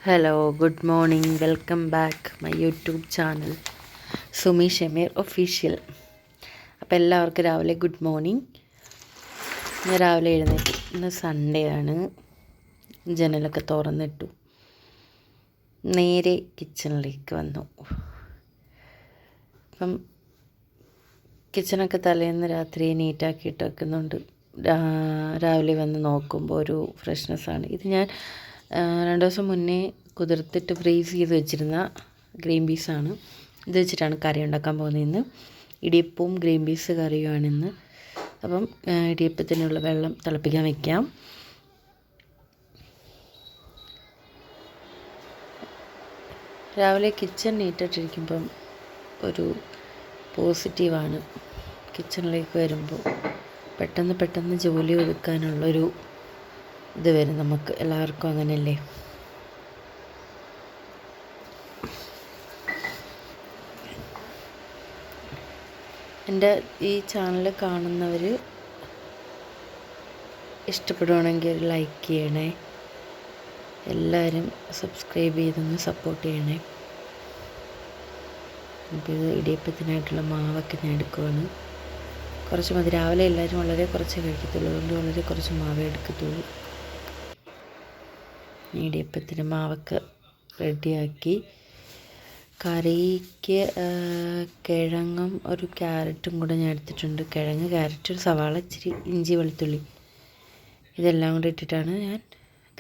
Hello, good morning. Welcome back my YouTube channel Sumi Shameer official. അപ്പോൾ എല്ലാവർക്കും രാവിലെ ഗുഡ് മോർണിംഗ്. ഇന്ന് രാവിലെ എഴുന്നേറ്റ്, ഇന്ന് സൺഡേ ആണ്. ജനലൊക്കെ തുറന്നിട്ടു, നേരെ കിച്ചണിലേക്ക് വന്നു. അപ്പം കിച്ചണൊക്കെ തലേന്ന് രാത്രി നീറ്റാക്കിയിട്ട് വെക്കുന്നുണ്ട്. രാവിലെ വന്ന് നോക്കുമ്പോൾ ഒരു ഫ്രഷ്നെസ്സാണ്. ഇത് ഞാൻ 2 ദിവസം മുന്നേ കുതിർത്തിട്ട് ഫ്രീസ് ചെയ്ത് വെച്ചിരുന്ന ഗ്രീൻ പീസാണ്. ഇത് വെച്ചിട്ടാണ് കറി ഉണ്ടാക്കാൻ പോകുന്നത്. ഇന്ന് ഇടിയപ്പവും ഗ്രീൻ പീസ് കറിയുമാണിന്ന്. അപ്പം ഇടിയപ്പത്തിനുള്ള വെള്ളം തിളപ്പിക്കാൻ വയ്ക്കാം. രാവിലെ കിച്ചൺ നീറ്റായിട്ടിരിക്കുമ്പം ഒരു പോസിറ്റീവാണ്. കിച്ചണിലേക്ക് വരുമ്പോൾ പെട്ടെന്ന് ജോലി ഒതുക്കാനുള്ളൊരു ഇത് വരും. നമുക്ക് എല്ലാവർക്കും അങ്ങനെയല്ലേ. എൻ്റെ ഈ ചാനൽ കാണുന്നവർ ഇഷ്ടപ്പെടുവാണെങ്കിൽ ലൈക്ക് ചെയ്യണേ. എല്ലാവരും സബ്സ്ക്രൈബ് ചെയ്തൊന്ന് സപ്പോർട്ട് ചെയ്യണേ. അപ്പോൾ ഇത് ഇടിയപ്പത്തിനായിട്ടുള്ള മാവൊക്കെ ഞാൻ എടുക്കുവാണ്. കുറച്ച് മതി. രാവിലെ എല്ലാവരും വളരെ കുറച്ച് കഴിക്കത്തുള്ളൂ, അതുകൊണ്ട് വളരെ കുറച്ച് മാവേ എടുക്കത്തുള്ളൂ. ഇടിയപ്പത്തിന് മാവൊക്കെ റെഡിയാക്കി. കറിക്ക് കിഴങ്ങും ഒരു ക്യാരറ്റും കൂടെ ഞാൻ എടുത്തിട്ടുണ്ട്. കിഴങ്ങ്, ക്യാരറ്റ്, ഒരു സവാള, ഇച്ചിരി ഇഞ്ചി, വെളുത്തുള്ളി, ഇതെല്ലാം കൂടെ ഇട്ടിട്ടാണ് ഞാൻ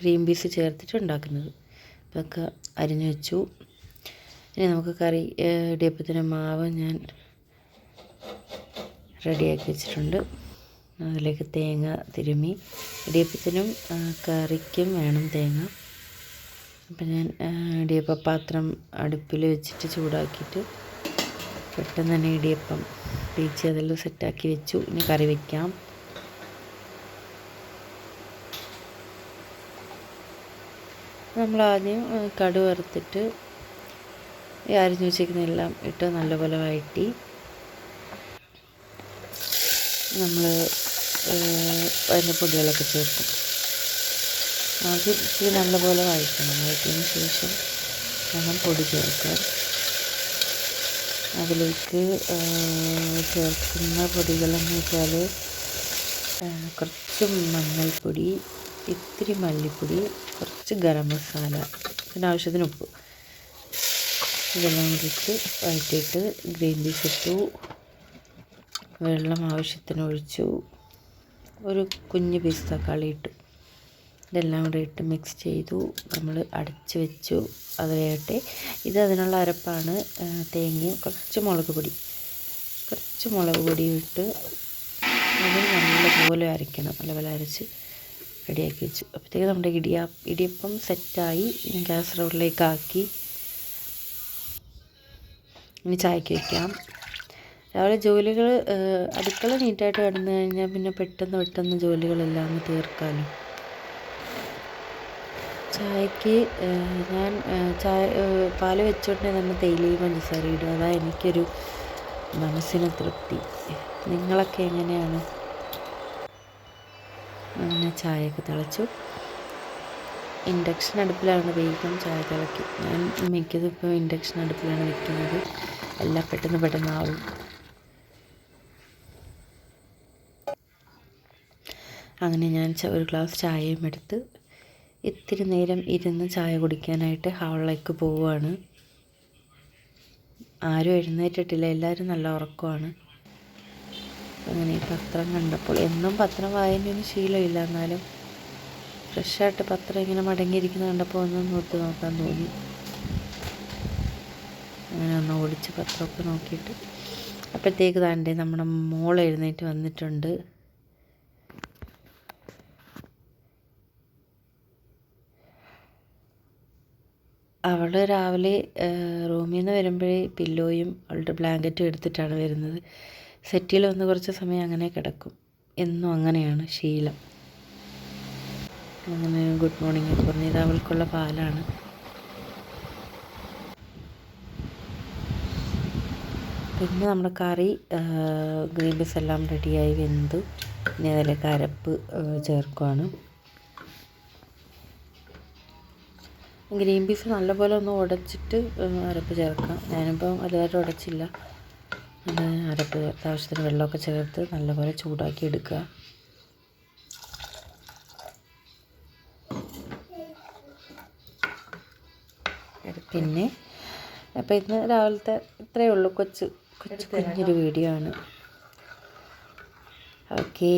ഗ്രീൻ പീസ് ചേർത്തിട്ട് ഉണ്ടാക്കുന്നത്. ഇതൊക്കെ അരിഞ്ഞു വെച്ചു. ഇനി നമുക്ക് ഇടിയപ്പത്തിന് മാവ് ഞാൻ റെഡിയാക്കി വെച്ചിട്ടുണ്ട്. അതിലേക്ക് തേങ്ങ തിരുമ്മി. ഇടിയപ്പത്തിനും കറിക്കും വേണം തേങ്ങ. അപ്പം ഞാൻ ഇടിയപ്പപ്പാത്രം അടുപ്പിൽ വെച്ചിട്ട് ചൂടാക്കിയിട്ട് പെട്ടെന്ന് തന്നെ ഇടിയപ്പം തേച്ച് അതെല്ലാം സെറ്റാക്കി വെച്ചു. ഇനി കറി വയ്ക്കാം. നമ്മളാദ്യം കടുക് വറുത്തിട്ട് അരിഞ്ഞു വെച്ചിരിക്കുന്നതെല്ലാം ഇട്ട് നല്ലപോലെ വഴറ്റി നമ്മൾ അതിൻ്റെ പൊടികളൊക്കെ ചേർക്കും. ആദ്യം ഇച്ചിരി നല്ലപോലെ വഴറ്റണം. വഴറ്റിയതിന് ശേഷം വേണം പൊടി ചേർക്കാൻ. അതിലേക്ക് ചേർക്കുന്ന പൊടികളെന്ന് വെച്ചാൽ കുറച്ച് മഞ്ഞൾപ്പൊടി, ഇത്തിരി മല്ലിപ്പൊടി, കുറച്ച് ഗരം മസാല, പിന്നെ ആവശ്യത്തിന് ഉപ്പ്, ഇതെല്ലാം കൂടിയിട്ട് വഴറ്റിയിട്ട് ഗ്രീൻ പീസ് ഇട്ടു. വെള്ളം ആവശ്യത്തിന് ഒഴിച്ചു. ഒരു കുഞ്ഞ് പീസ് തക്കാളി ഇട്ടു. ഇതെല്ലാം കൂടെ ഇട്ട് മിക്സ് ചെയ്തു. നമ്മൾ അടച്ച് വെച്ചു. അത് വേകട്ടെ. ഇത് അതിനുള്ള അരപ്പാണ്. തേങ്ങയും കുറച്ച് മുളക് പൊടിയും ഇട്ട് അത് നല്ലപോലെ അരയ്ക്കണം. നല്ലപോലെ അരച്ച് റെഡിയാക്കി വെച്ചു. അപ്പോഴത്തേക്ക് നമ്മുടെ ഇടിയപ്പം സെറ്റായി. കാസറോളിലേക്ക് ആക്കി. ഇനി ചായക്ക് വയ്ക്കാം. രാവിലെ ജോലികൾ, അടുക്കള നീറ്റായിട്ട് കിടന്നു കഴിഞ്ഞാൽ പിന്നെ പെട്ടെന്ന് ജോലികളെല്ലാം തീർക്കാമല്ലോ. ചായക്ക് ഞാൻ പാല് വെച്ചോണ്ടേ തന്നെ തേയിലയും പഞ്ചസാര ഇടും. അതാ എനിക്കൊരു മനസ്സിന് തൃപ്തി. നിങ്ങളൊക്കെ എങ്ങനെയാണ്? അങ്ങനെ ചായയൊക്കെ തിളച്ചു. ഇൻഡക്ഷൻ അടുപ്പിലാണ് വേഗം ചായ തിളക്കി. ഞാൻ മിക്കതും ഇപ്പോൾ ഇൻഡക്ഷൻ അടുപ്പിലാണ് വെക്കുന്നത്. എല്ലാം പെട്ടെന്നാവും. അങ്ങനെ ഞാൻ ഒരു ഗ്ലാസ് ചായയും എടുത്ത് ഇത്തിരി നേരം ഇരുന്ന് ചായ കുടിക്കാനായിട്ട് ഹാളിലേക്ക് പോവുകയാണ്. ആരും എഴുന്നേറ്റിട്ടില്ല, എല്ലാവരും നല്ല ഉറക്കമാണ്. അങ്ങനെ ഈ പത്രം കണ്ടപ്പോൾ, എന്നും പത്രം വായനയൊന്നും ശീലമില്ല, എന്നാലും ഫ്രഷായിട്ട് പത്രം ഇങ്ങനെ മടങ്ങിയിരിക്കുന്നത് കണ്ടപ്പോൾ ഒന്ന് നോക്കാൻ തോന്നി. അങ്ങനെ ഒന്ന് ഓടിച്ച് പത്രമൊക്കെ നോക്കിയിട്ട് അപ്പോഴത്തേക്ക് താണ്ടേ നമ്മുടെ മോൾ എഴുന്നേറ്റ് വന്നിട്ടുണ്ട്. അവൾ രാവിലെ റൂമിൽ നിന്ന് വരുമ്പോഴേ പില്ലോയും അവളുടെ ബ്ലാങ്കറ്റും എടുത്തിട്ടാണ് വരുന്നത്. സെറ്റിൽ വന്ന് കുറച്ച് സമയം അങ്ങനെ കിടക്കും. എന്നും അങ്ങനെയാണ് ശീലം. അങ്ങനെ ഗുഡ് മോർണിംഗ് ഒക്കെ പറഞ്ഞ്, ഇത് അവൾക്കുള്ള പാലാണ്. പിന്നെ നമ്മുടെ കറി ഗ്രീൻ പീസ് എല്ലാം റെഡിയായി വെന്തു. ഇനി അതിലേക്ക് അരപ്പ് ചേർക്കുവാണ്. ഗ്രീൻ പീസ് നല്ലപോലെ ഒന്ന് ഉടച്ചിട്ട് അരപ്പ് ചേർക്കാം. ഞാനിപ്പോൾ വലുതായിട്ട് ഉടച്ചില്ല. അരപ്പ് ചേർത്ത് ആവശ്യത്തിന് വെള്ളമൊക്കെ ചേർത്ത് നല്ലപോലെ ചൂടാക്കി എടുക്കുക. പിന്നെ അപ്പോൾ ഇന്ന് രാവിലത്തെ ഇത്രയേ ഉള്ളൂ. കുഞ്ഞൊരു വീഡിയോ ആണ്. ഓക്കേ.